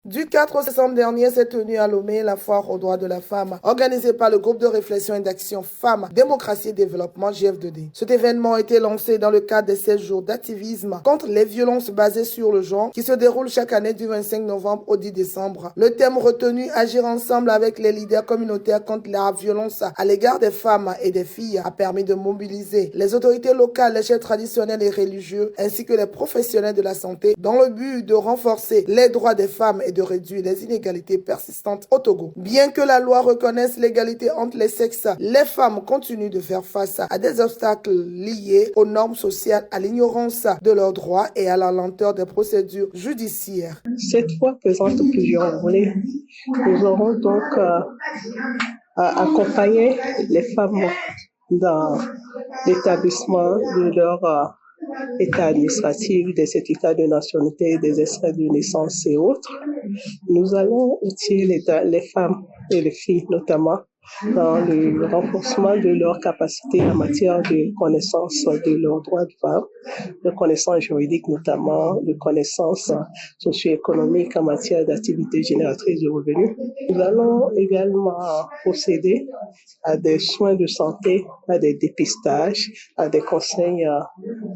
Du 4 décembre dernier s'est tenue à Lomé la foire aux droits de la femme, organisée par le groupe de réflexion et d'action Femmes, Démocratie et Développement GF2D. Cet événement a été lancé dans le cadre des 16 jours d'activisme contre les violences basées sur le genre qui se déroulent chaque année du 25 novembre au 10 décembre. Le thème retenu, agir ensemble avec les leaders communautaires contre la violence à l'égard des femmes et des filles, a permis de mobiliser les autorités locales, les chefs traditionnels et religieux, ainsi que les professionnels de la santé, dans le but de renforcer les droits des femmes et de réduire les inégalités persistantes au Togo. Bien que la loi reconnaisse l'égalité entre les sexes, les femmes continuent de faire face à des obstacles liés aux normes sociales, à l'ignorance de leurs droits et à la lenteur des procédures judiciaires. Cette fois présente plusieurs volets. Nous aurons donc accompagné les femmes dans l'établissement de leur état administratif, des certificats de nationalité, des extraits de naissance et autres. Nous allons outiller les femmes et les filles notamment dans le renforcement de leurs capacités en matière de connaissance de leurs droits de femmes, de connaissances juridiques notamment, de connaissances socio-économiques en matière d'activités génératrices de revenus. Nous allons également procéder à des soins de santé, à des dépistages, à des conseils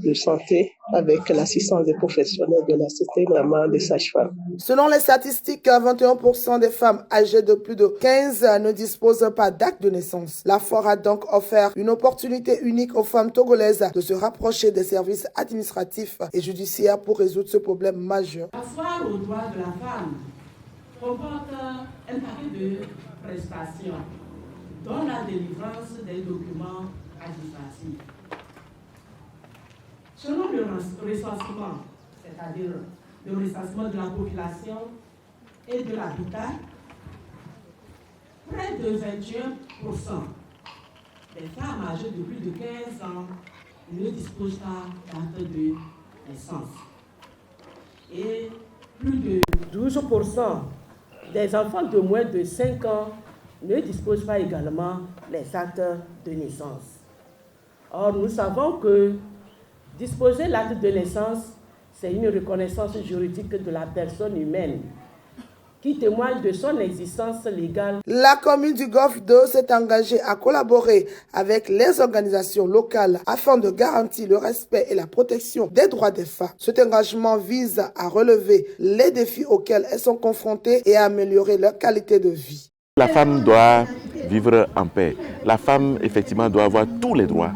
de santé avec l'assistance des professionnels de la santé, notamment des sages-femmes. Selon les statistiques, 21% des femmes âgées de plus de 15 ans ne disposent pas d'acte de naissance. La foire a donc offert une opportunité unique aux femmes togolaises de se rapprocher des services administratifs et judiciaires pour résoudre ce problème majeur. La foire aux droits de la femme comporte un paquet de prestations, dont la délivrance des documents administratifs. Selon le recensement, c'est-à-dire le recensement de la population et de l'habitat, près de 21% des femmes âgées de plus de 15 ans ne disposent pas d'acte de naissance. Et plus de 12% des enfants de moins de 5 ans ne disposent pas également des actes de naissance. Or, nous savons que disposer l'acte de naissance, c'est une reconnaissance juridique de la personne humaine qui témoigne de son existence légale. La commune du Golfe 2 s'est engagée à collaborer avec les organisations locales afin de garantir le respect et la protection des droits des femmes. Cet engagement vise à relever les défis auxquels elles sont confrontées et à améliorer leur qualité de vie. La femme doit vivre en paix. La femme, effectivement, doit avoir tous les droits,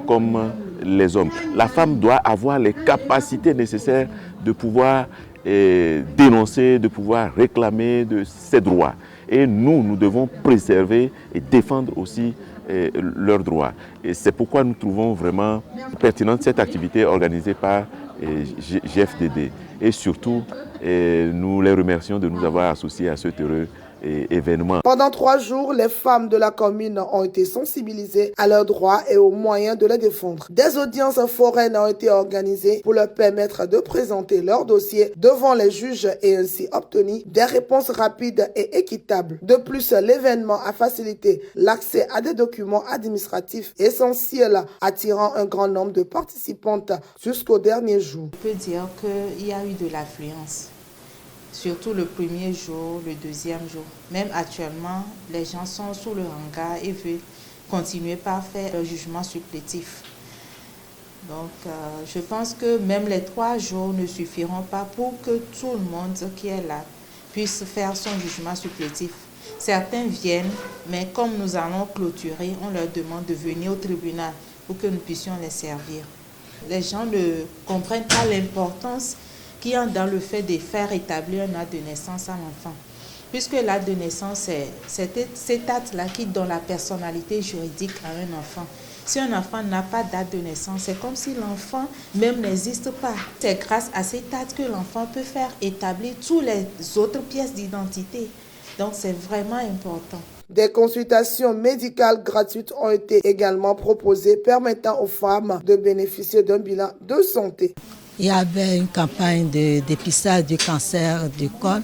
comme les hommes. La femme doit avoir les capacités nécessaires de pouvoir dénoncer, de pouvoir réclamer de ses droits. Et nous devons préserver et défendre aussi leurs droits. Et c'est pourquoi nous trouvons vraiment pertinente cette activité organisée par GF2D. Et surtout, nous les remercions de nous avoir associés à cet heureux événement. Pendant 3 jours, les femmes de la commune ont été sensibilisées à leurs droits et aux moyens de les défendre. Des audiences foraines ont été organisées pour leur permettre de présenter leurs dossiers devant les juges et ainsi obtenir des réponses rapides et équitables. De plus, l'événement a facilité l'accès à des documents administratifs essentiels, attirant un grand nombre de participantes jusqu'au dernier jour. Je peux dire qu'il y a eu de l'affluence. Surtout le premier jour, le deuxième jour. Même actuellement, les gens sont sous le regard et veulent continuer par faire le jugement supplétif. Donc, je pense que même les 3 jours ne suffiront pas pour que tout le monde qui est là puisse faire son jugement supplétif. Certains viennent, mais comme nous allons clôturer, on leur demande de venir au tribunal pour que nous puissions les servir. Les gens ne comprennent pas l'importance qui entre dans le fait de faire établir un acte de naissance à l'enfant. Puisque l'acte de naissance, c'est cet acte-là qui donne la personnalité juridique à un enfant. Si un enfant n'a pas d'acte de naissance, c'est comme si l'enfant même n'existe pas. C'est grâce à cet acte que l'enfant peut faire établir toutes les autres pièces d'identité. Donc c'est vraiment important. Des consultations médicales gratuites ont été également proposées permettant aux femmes de bénéficier d'un bilan de santé. Il y avait une campagne de dépistage du cancer du col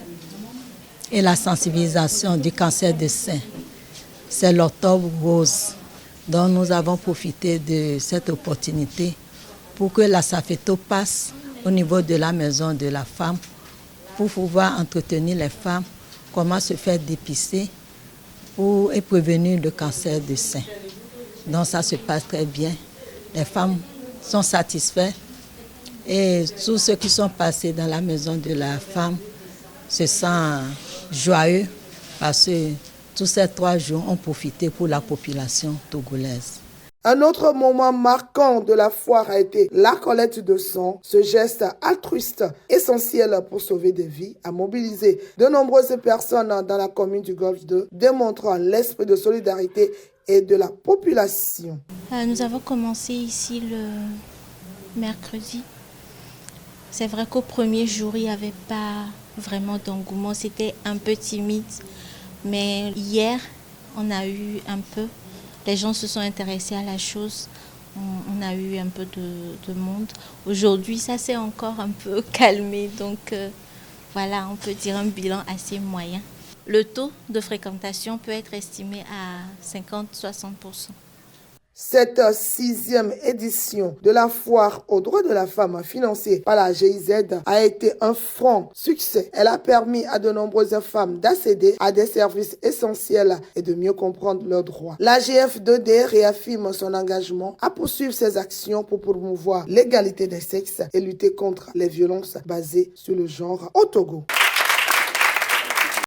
et la sensibilisation du cancer du sein. C'est l'octobre rose. Donc nous avons profité de cette opportunité pour que la SAFETO passe au niveau de la maison de la femme pour pouvoir entretenir les femmes, comment se faire dépister et prévenir le cancer du sein. Donc ça se passe très bien. Les femmes sont satisfaites et tous ceux qui sont passés dans la maison de la femme se sentent joyeux parce que tous ces 3 jours ont profité pour la population togolaise. Un autre moment marquant de la foire a été la collecte de sang. Ce geste altruiste, essentiel pour sauver des vies, a mobilisé de nombreuses personnes dans la commune du Golfe 2, démontrant l'esprit de solidarité et de la population. Nous avons commencé ici le mercredi. C'est vrai qu'au premier jour, il n'y avait pas vraiment d'engouement, c'était un peu timide. Mais hier, on a eu un peu, les gens se sont intéressés à la chose, on a eu un peu de monde. Aujourd'hui, ça s'est encore un peu calmé, donc voilà, on peut dire un bilan assez moyen. Le taux de fréquentation peut être estimé à 50-60%. Cette 6e édition de la foire aux droits de la femme financée par la GIZ a été un franc succès. Elle a permis à de nombreuses femmes d'accéder à des services essentiels et de mieux comprendre leurs droits. La GF2D réaffirme son engagement à poursuivre ses actions pour promouvoir l'égalité des sexes et lutter contre les violences basées sur le genre au Togo.